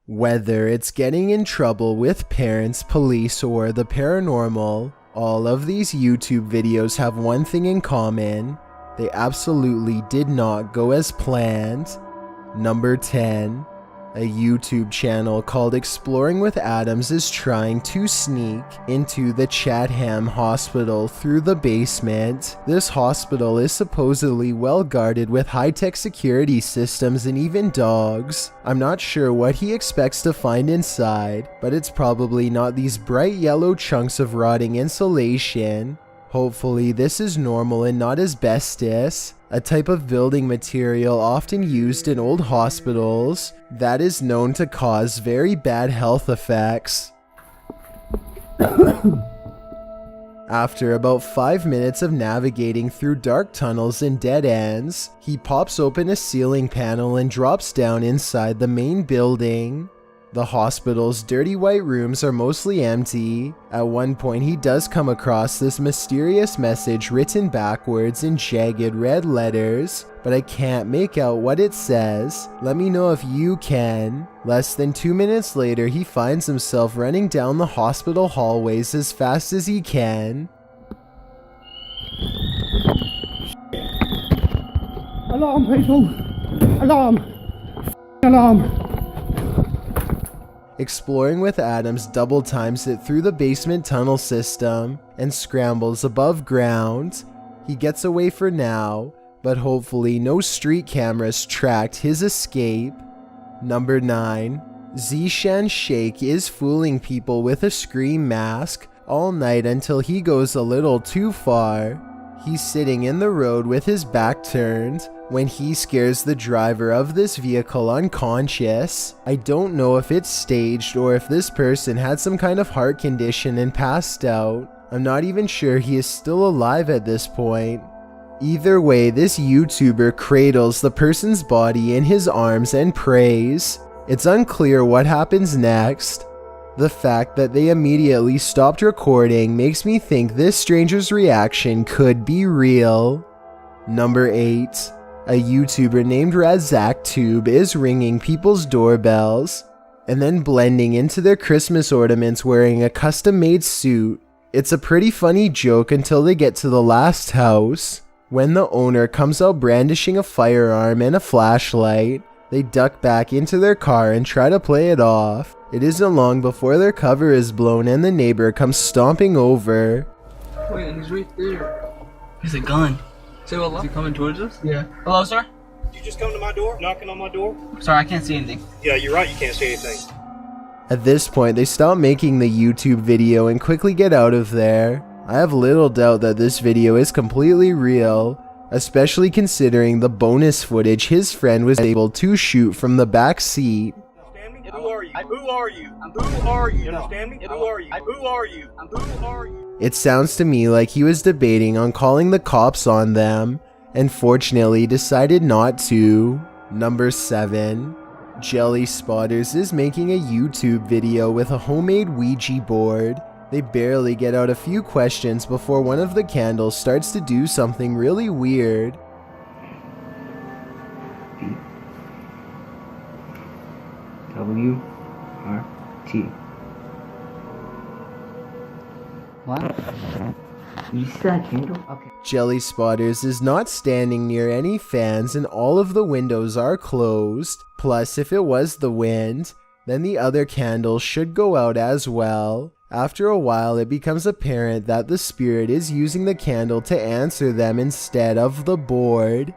Whether it's getting in trouble with parents, police, or the paranormal, all of these YouTube videos have one thing in common. They absolutely did not go as planned. Number 10. A YouTube channel called Exploring with Adams is trying to sneak into the Chatham Hospital through the basement. This hospital is supposedly well guarded with high-tech security systems and even dogs. I'm not sure what he expects to find inside, but it's probably not these bright yellow chunks of rotting insulation. Hopefully this is normal and not asbestos, a type of building material often used in old hospitals that is known to cause very bad health effects. After about 5 minutes of navigating through dark tunnels and dead ends, he pops open a ceiling panel and drops down inside the main building. The hospital's dirty white rooms are mostly empty. At one point he does come across this mysterious message written backwards in jagged red letters, but I can't make out what it says. Let me know if you can. Less than 2 minutes later he finds himself running down the hospital hallways as fast as he can. Alarm, people! Alarm! Alarm! Exploring with Adams double times it through the basement tunnel system and scrambles above ground. He gets away for now, but hopefully no street cameras tracked his escape. Number 9. Zishan Sheikh is fooling people with a scream mask all night until he goes a little too far. He's sitting in the road with his back turned when he scares the driver of this vehicle unconscious. I don't know if it's staged or if this person had some kind of heart condition and passed out. I'm not even sure he is still alive at this point. Either way, this YouTuber cradles the person's body in his arms and prays. It's unclear what happens next. The fact that they immediately stopped recording makes me think this stranger's reaction could be real. Number 8. A YouTuber named RazakTube is ringing people's doorbells and then blending into their Christmas ornaments wearing a custom-made suit. It's a pretty funny joke until they get to the last house. When the owner comes out brandishing a firearm and a flashlight, they duck back into their car and try to play it off. It isn't long before their cover is blown and the neighbor comes stomping over. Wait, he's right there. He's a gun. Say hello? Is he coming towards us? Yeah. Hello, sir? You just come to my door, knocking on my door? Sorry, I can't see anything. Yeah, you're right, you can't see anything. At this point, they stop making the YouTube video and quickly get out of there. I have little doubt that this video is completely real, especially considering the bonus footage his friend was able to shoot from the back seat. Who are you? Who are you? Who are you? You understand me? Who are you? Who are you? Who are you? It sounds to me like he was debating on calling the cops on them, and fortunately decided not to. Number 7. Jelly Spotters is making a YouTube video with a homemade Ouija board. They barely get out a few questions before one of the candles starts to do something really weird. WRT. What? You see that candle? Okay. Jelly Spotters is not standing near any fans and all of the windows are closed. Plus, if it was the wind, then the other candles should go out as well. After a while, it becomes apparent that the spirit is using the candle to answer them instead of the board.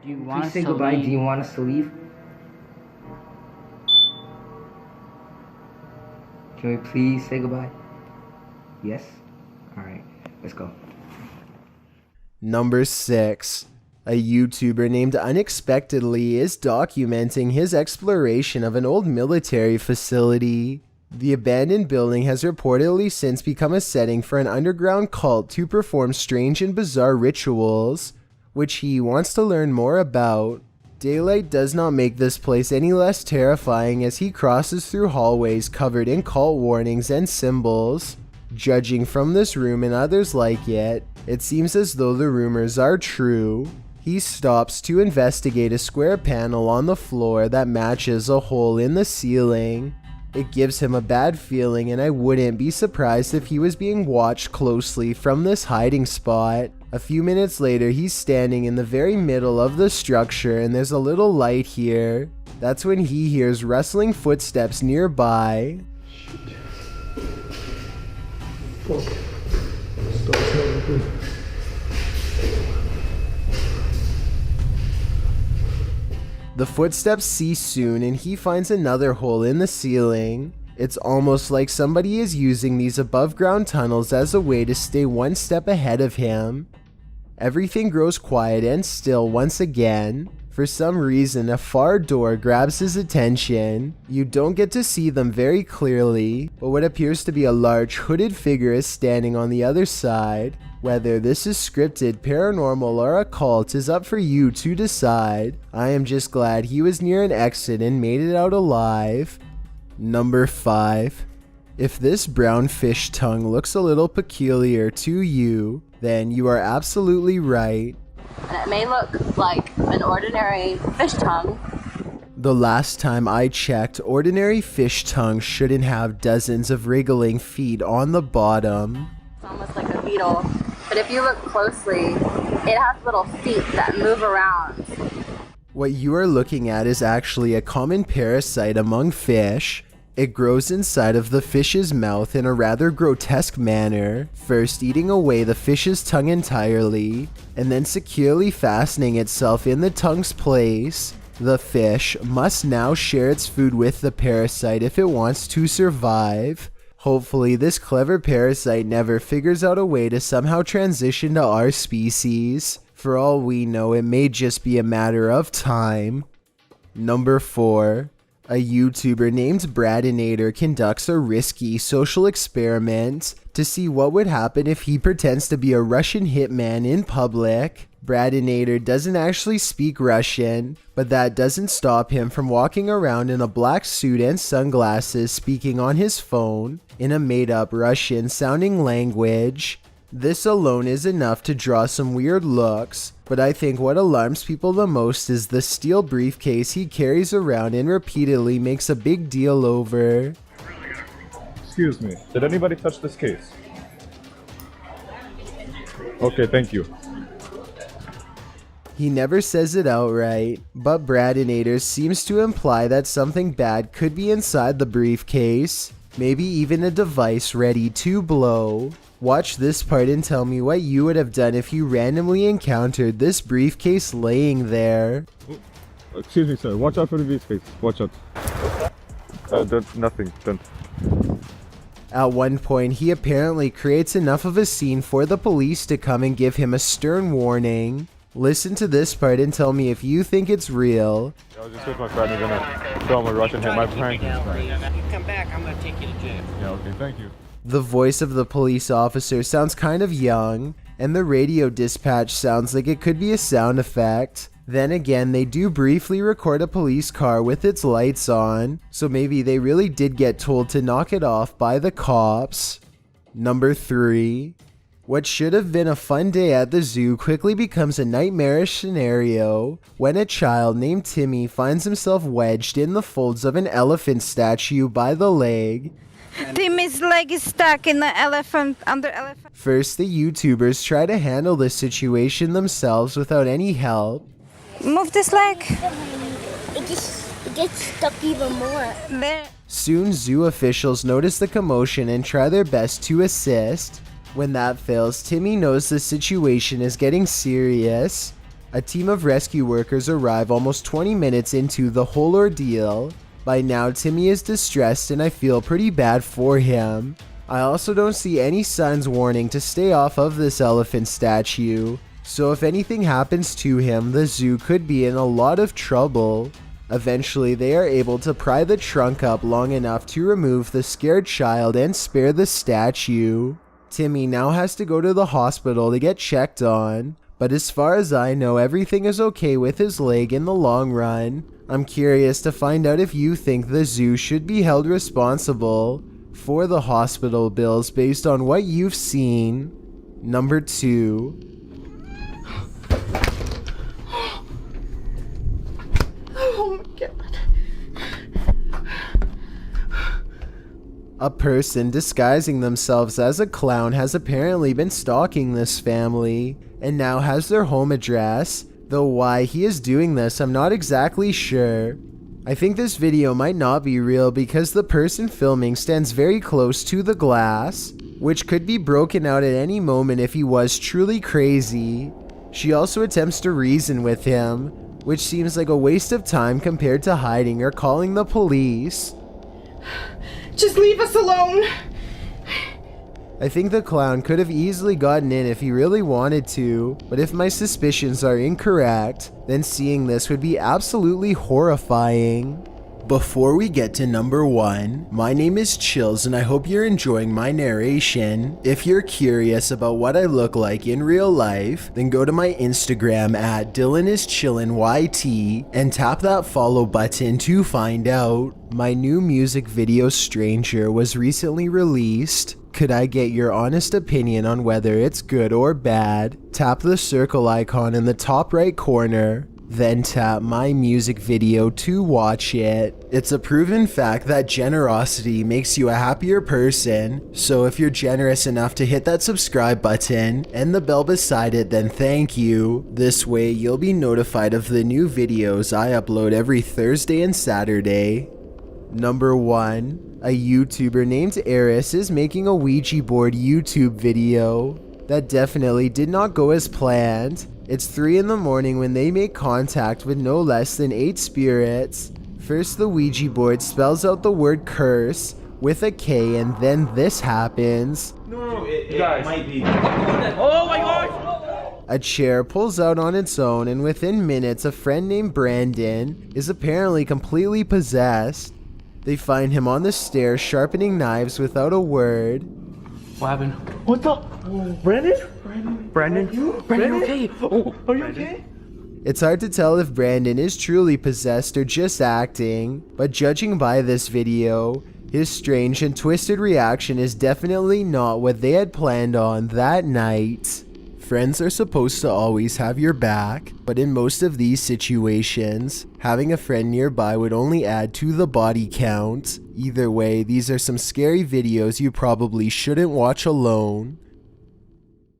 Do you want to say goodbye? Do you want us to leave? Can we please say goodbye? Yes? Alright, let's go. Number 6. A YouTuber named Unexpectedly is documenting his exploration of an old military facility. The abandoned building has reportedly since become a setting for an underground cult to perform strange and bizarre rituals, which he wants to learn more about. Daylight does not make this place any less terrifying as he crosses through hallways covered in cult warnings and symbols. Judging from this room and others like it, it seems as though the rumors are true. He stops to investigate a square panel on the floor that matches a hole in the ceiling. It gives him a bad feeling, and I wouldn't be surprised if he was being watched closely from this hiding spot. A few minutes later, he's standing in the very middle of the structure, and there's a little light here. That's when he hears rustling footsteps nearby. The footsteps cease soon, and he finds another hole in the ceiling. It's almost like somebody is using these above ground tunnels as a way to stay one step ahead of him. Everything grows quiet and still once again. For some reason, a far door grabs his attention. You don't get to see them very clearly, but what appears to be a large hooded figure is standing on the other side. Whether this is scripted, paranormal, or occult is up for you to decide. I am just glad he was near an exit and made it out alive. Number 5. If this brown fish tongue looks a little peculiar to you, then you are absolutely right. And it may look like an ordinary fish tongue. The last time I checked, ordinary fish tongues shouldn't have dozens of wriggling feet on the bottom. It's almost like a beetle. But if you look closely, it has little feet that move around. What you are looking at is actually a common parasite among fish. It grows inside of the fish's mouth in a rather grotesque manner, first eating away the fish's tongue entirely, and then securely fastening itself in the tongue's place. The fish must now share its food with the parasite if it wants to survive. Hopefully, this clever parasite never figures out a way to somehow transition to our species. For all we know, it may just be a matter of time. Number 4. A YouTuber named Bradinator conducts a risky social experiment to see what would happen if he pretends to be a Russian hitman in public. Bradinator doesn't actually speak Russian, but that doesn't stop him from walking around in a black suit and sunglasses speaking on his phone in a made-up Russian-sounding language. This alone is enough to draw some weird looks, but I think what alarms people the most is the steel briefcase he carries around and repeatedly makes a big deal over. Excuse me, did anybody touch this case? Okay, thank you. He never says it outright, but Bradinator seems to imply that something bad could be inside the briefcase, maybe even a device ready to blow. Watch this part and tell me what you would have done if you randomly encountered this briefcase laying there. Excuse me, sir. Watch out for the briefcase. Watch out. Nothing. Don't. At one point, he apparently creates enough of a scene for the police to come and give him a stern warning. Listen to this part and tell me if you think it's real. I was just with my friend. I'm gonna show him a Russian hit. My prank. You come back, I'm gonna take you to jail. Yeah, okay, thank you. The voice of the police officer sounds kind of young, and the radio dispatch sounds like it could be a sound effect. Then again, they do briefly record a police car with its lights on, so maybe they really did get told to knock it off by the cops. Number 3. What should have been a fun day at the zoo quickly becomes a nightmarish scenario when a child named Timmy finds himself wedged in the folds of an elephant statue by the leg. Timmy's leg is stuck in the elephant. First, the YouTubers try to handle the situation themselves without any help. Move this leg. It gets stuck even more. There. Soon, zoo officials notice the commotion and try their best to assist. When that fails, Timmy knows the situation is getting serious. A team of rescue workers arrive almost 20 minutes into the whole ordeal. By now, Timmy is distressed and I feel pretty bad for him. I also don't see any signs warning to stay off of this elephant statue, so if anything happens to him, the zoo could be in a lot of trouble. Eventually, they are able to pry the trunk up long enough to remove the scared child and spare the statue. Timmy now has to go to the hospital to get checked on, but as far as I know, everything is okay with his leg in the long run. I'm curious to find out if you think the zoo should be held responsible for the hospital bills based on what you've seen. Number 2. A person disguising themselves as a clown has apparently been stalking this family and now has their home address, though why he is doing this I'm not exactly sure. I think this video might not be real because the person filming stands very close to the glass, which could be broken out at any moment if he was truly crazy. She also attempts to reason with him, which seems like a waste of time compared to hiding or calling the police. Just leave us alone. I think the clown could have easily gotten in if he really wanted to, but if my suspicions are incorrect, then seeing this would be absolutely horrifying. Before we get to number 1, my name is Chills and I hope you're enjoying my narration. If you're curious about what I look like in real life, then go to my Instagram at DylanIsChillinYT and tap that follow button to find out. My new music video Stranger was recently released. Could I get your honest opinion on whether it's good or bad? Tap the circle icon in the top right corner. Then tap my music video to watch it. It's a proven fact that generosity makes you a happier person, so if you're generous enough to hit that subscribe button and the bell beside it, then thank you. This way you'll be notified of the new videos I upload every Thursday and Saturday. Number 1. A YouTuber named Eris is making a Ouija board YouTube video. That definitely did not go as planned. It's 3 in the morning when they make contact with no less than 8 spirits. First, the Ouija board spells out the word curse with a K, and then this happens. No, it might be. Oh my gosh! A chair pulls out on its own, and within minutes, a friend named Brandon is apparently completely possessed. They find him on the stairs sharpening knives without a word. What happened? What the? Brandon? Brandon, you okay? Oh, are you okay? It's hard to tell if Brandon is truly possessed or just acting, but judging by this video, his strange and twisted reaction is definitely not what they had planned on that night. Friends are supposed to always have your back, but in most of these situations, having a friend nearby would only add to the body count. Either way, these are some scary videos you probably shouldn't watch alone.